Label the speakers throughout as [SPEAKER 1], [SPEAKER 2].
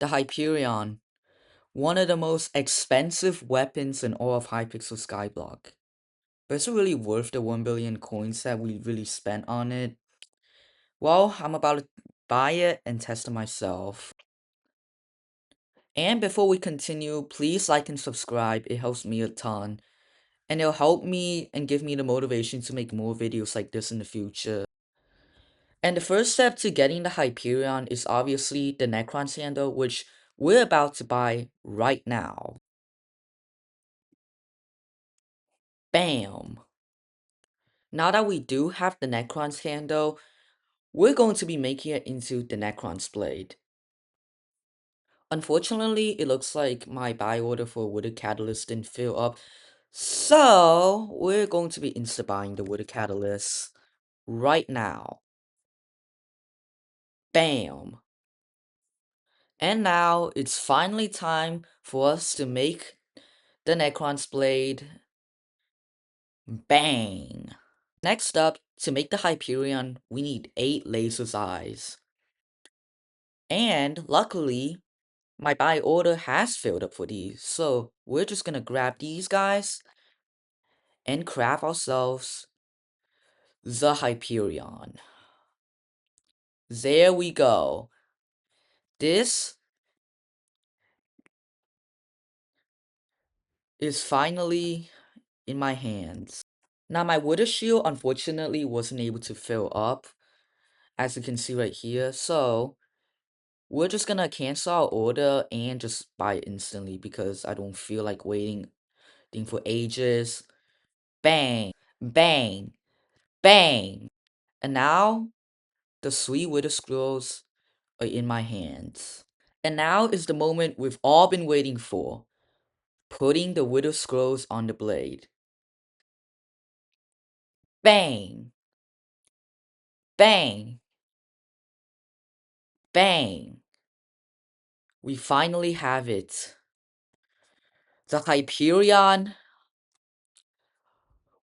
[SPEAKER 1] The Hyperion, one of the most expensive weapons in all of Hypixel Skyblock. But is it really worth the 1 billion coins that we really spent on it? Well, I'm about to buy it and test it myself. And before we continue, please like and subscribe, it helps me a ton. And it'll help me and give me the motivation to make more videos like this in the future. And the first step to getting the Hyperion is obviously the Necron sandal, which we're about to buy right now. Bam! Now that we do have the Necron's handle, we're going to be making it into the Necron's blade. Unfortunately, it looks like my buy order for Wooded Catalyst didn't fill up, so we're going to be insta-buying the Wooded Catalyst right now. Bam! And now it's finally time for us to make the Necron's blade. Bang! Next up, to make the Hyperion, we need 8 laser's eyes. And luckily, my buy order has filled up for these, so we're just gonna grab these guys and craft ourselves the Hyperion. There we go. This is finally in my hands. Now my Wither Shield unfortunately wasn't able to fill up, as you can see right here, so we're just gonna cancel our order and just buy it instantly because I don't feel like waiting for ages. Bang! Bang! Bang! And now, the sweet Wither Scrolls are in my hands. And now is the moment we've all been waiting for. Putting the Wither Scrolls on the blade. Bang! Bang! Bang! We finally have it. The Hyperion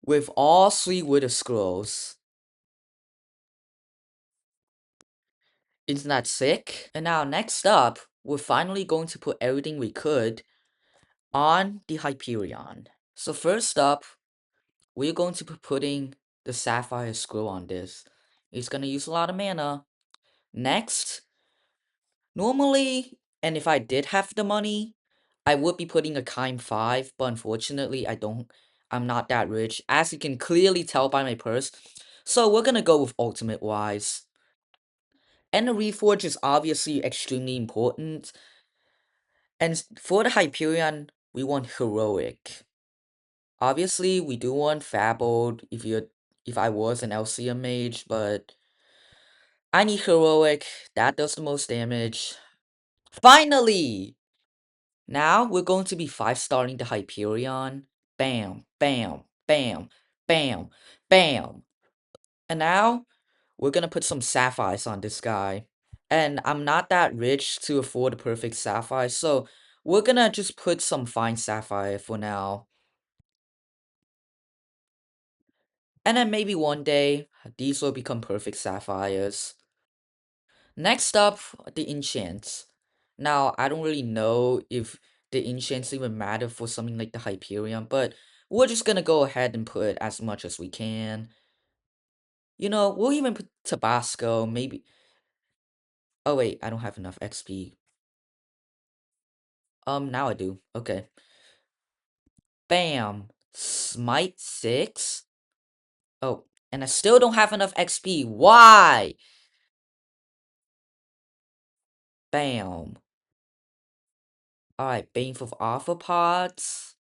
[SPEAKER 1] with all 3 Wither Scrolls. Isn't that sick? And now next up, we're finally going to put everything we could on the Hyperion. So first up, we're going to be putting the Sapphire Scroll on this. It's going to use a lot of mana. Next, normally, and if I did have the money, I would be putting a Kime 5, but unfortunately I'm not that rich, as you can clearly tell by my purse. So we're gonna go with Ultimate Wise. And the Reforge is obviously extremely important. And for the Hyperion, we want Heroic. Obviously, we do want Fabled if I was an LCM mage, but I need Heroic. That does the most damage. Finally! Now we're going to be 5-starring the Hyperion. Bam, bam, bam, bam, bam. And now we're gonna put some sapphires on this guy. And I'm not that rich to afford a perfect sapphire, so we're gonna just put some fine sapphire for now. And then maybe one day, these will become perfect sapphires. Next up, the enchants. Now, I don't really know if the enchants even matter for something like the Hyperion, but we're just gonna go ahead and put as much as we can. You know, we'll even put Tabasco, maybe. Oh wait, I don't have enough XP. Now I do. Okay. Bam. Smite 6? Oh, and I still don't have enough XP. Why? Bam. Alright, Baneful Arthropods.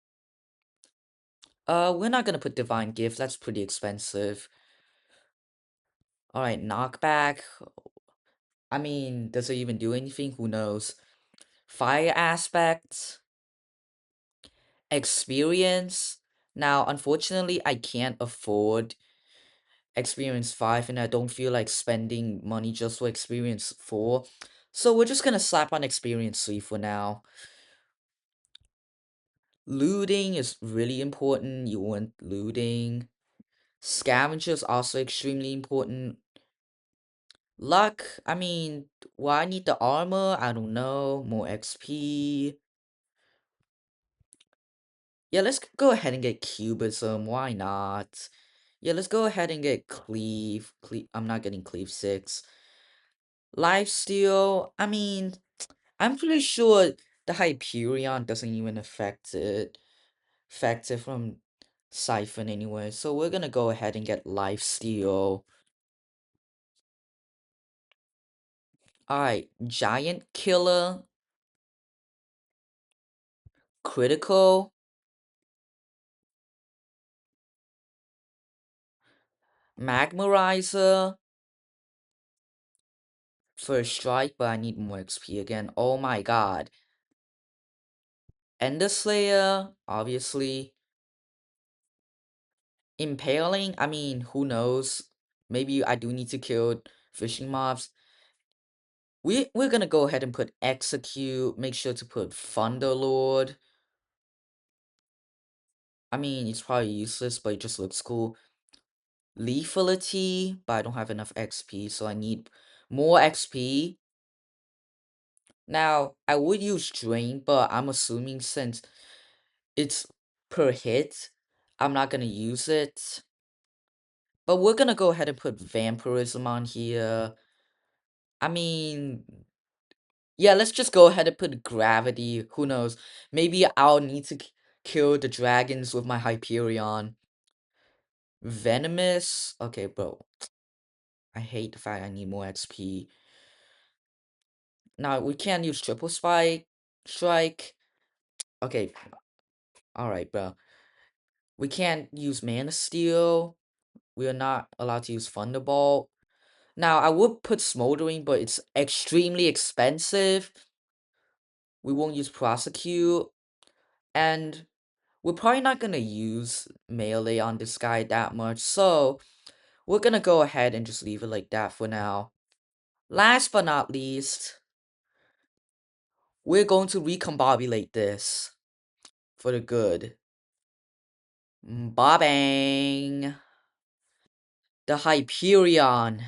[SPEAKER 1] We're not gonna put Divine Gift, that's pretty expensive. Alright, Knockback. I mean, does it even do anything? Who knows? Fire Aspect. Experience. Now, unfortunately, I can't afford Experience 5, and I don't feel like spending money just for Experience 4. So we're just gonna slap on Experience 3 for now. Looting is really important. You want looting. Scavenger is also extremely important. Luck, I mean, why I need the armor? I don't know. More XP. Yeah, let's go ahead and get Cubism. Why not? Yeah, let's go ahead and get Cleave. I'm not getting Cleave 6. Lifesteal, I mean, I'm pretty sure the Hyperion doesn't even affect it from Siphon anyway. So we're gonna go ahead and get Lifesteal. Alright, Giant Killer, Critical, Magmarizer, First Strike, but I need more XP again. Oh my god. Ender Slayer, obviously. Impaling, I mean, who knows? Maybe I do need to kill fishing mobs. We're gonna go ahead and put Execute, make sure to put Thunderlord. I mean, it's probably useless, but it just looks cool. Lethality, but I don't have enough XP, so I need more XP. Now, I would use Drain, but I'm assuming since it's per hit, I'm not gonna use it. But we're gonna go ahead and put Vampirism on here. I mean, yeah, let's just go ahead and put Gravity. Who knows? Maybe I'll need to kill the dragons with my Hyperion. Venomous. Okay, bro. I hate the fact I need more XP. Now, we can't use Triple Strike. Okay, alright, bro. We can't use Mana Steel. We are not allowed to use Thunderbolt. Now, I would put Smoldering, but it's extremely expensive. We won't use Prosecute. And we're probably not going to use Melee on this guy that much. So, we're going to go ahead and just leave it like that for now. Last but not least, we're going to recombobulate this for the good. Ba-bang! The Hyperion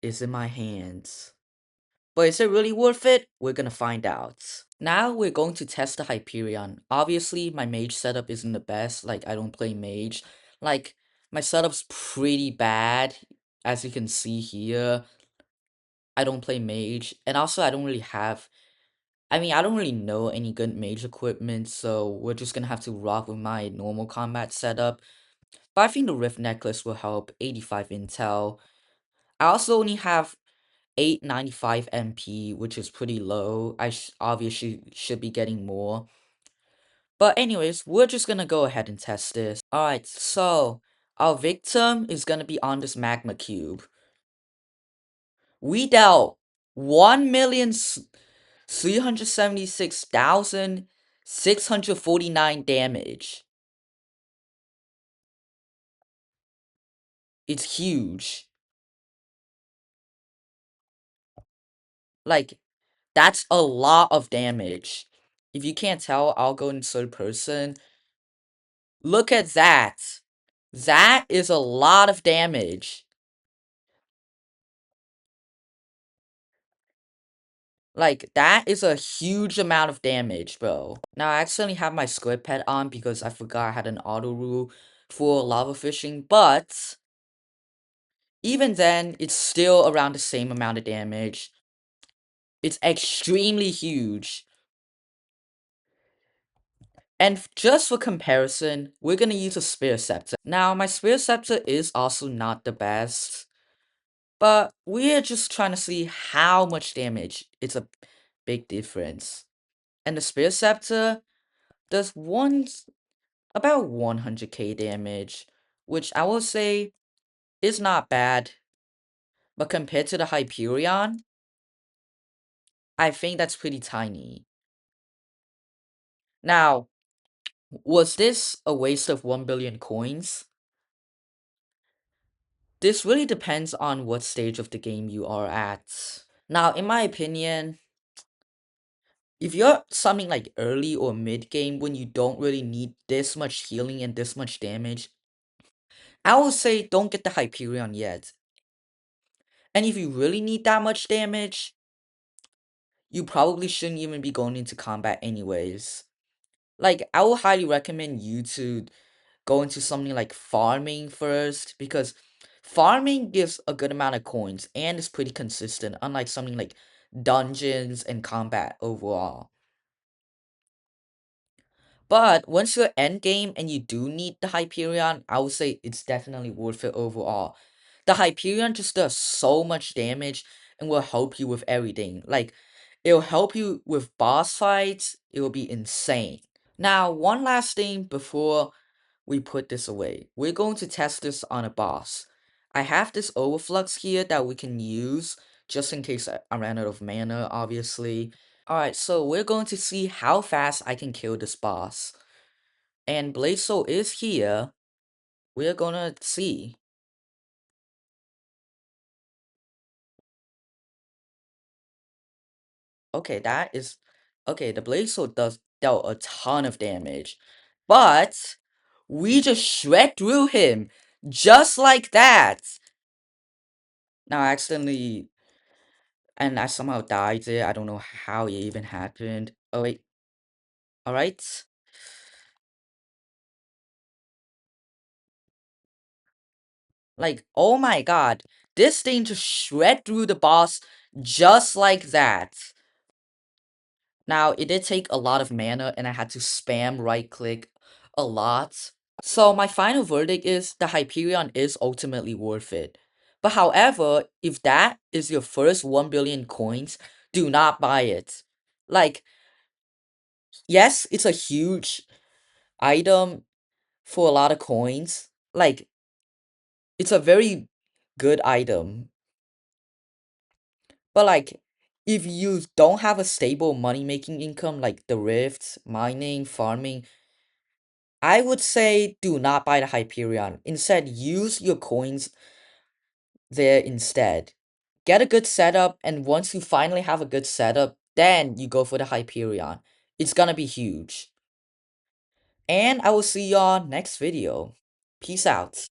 [SPEAKER 1] is in my hands. But is it really worth it? We're gonna find out. Now we're going to test the Hyperion. Obviously, my mage setup isn't the best. Like, I don't play mage. Like, my setup's pretty bad. As you can see here, I don't play mage. And also, I don't really have... I mean, I don't really know any good mage equipment. So, we're just gonna have to rock with my normal combat setup. But I think the Rift Necklace will help. 85 intel. I also only have 895 MP, which is pretty low. I obviously should be getting more. But anyways, we're just gonna go ahead and test this. Alright, so our victim is gonna be on this magma cube. We dealt 1,376,649 damage. It's huge. Like, that's a lot of damage. If you can't tell, I'll go in third person. Look at that. That is a lot of damage. Like, that is a huge amount of damage, bro. Now, I accidentally have my squid pet on because I forgot I had an auto rule for lava fishing, but even then, it's still around the same amount of damage. It's extremely huge. And just for comparison, we're gonna use a Spear Scepter. Now, my Spear Scepter is also not the best, but we're just trying to see how much damage. It's a big difference. And the Spear Scepter does about 100k damage, which I will say is not bad. But compared to the Hyperion, I think that's pretty tiny. Now, was this a waste of 1 billion coins? This really depends on what stage of the game you are at. Now, in my opinion, if you're something like early or mid game when you don't really need this much healing and this much damage, I would say don't get the Hyperion yet. And if you really need that much damage, you probably shouldn't even be going into combat anyways. Like, I would highly recommend you to go into something like farming first, because farming gives a good amount of coins and is pretty consistent, unlike something like dungeons and combat overall. But once you're end game and you do need the Hyperion, I would say it's definitely worth it overall. The Hyperion just does so much damage and will help you with everything. Like, it'll help you with boss fights, it will be insane. Now, one last thing before we put this away. We're going to test this on a boss. I have this overflux here that we can use just in case I ran out of mana, obviously. Alright, so we're going to see how fast I can kill this boss. And Blazo is here. We're gonna see. Okay, that is... Okay, the Blazo does dealt a ton of damage. But we just shred through him. Just like that. Now, I accidentally... And I somehow died there. I don't know how it even happened. Oh, wait. Alright. Like, oh my god. This thing just shred through the boss just like that. Now, it did take a lot of mana, and I had to spam right-click a lot. So, my final verdict is the Hyperion is ultimately worth it. But however, if that is your first 1 billion coins, do not buy it. Like, yes, it's a huge item for a lot of coins. Like, it's a very good item. But like, if you don't have a stable money-making income like the rifts, mining, farming, I would say do not buy the Hyperion. Instead, use your coins there instead. Get a good setup, and once you finally have a good setup, then you go for the Hyperion. It's gonna be huge. And I will see y'all next video. Peace out.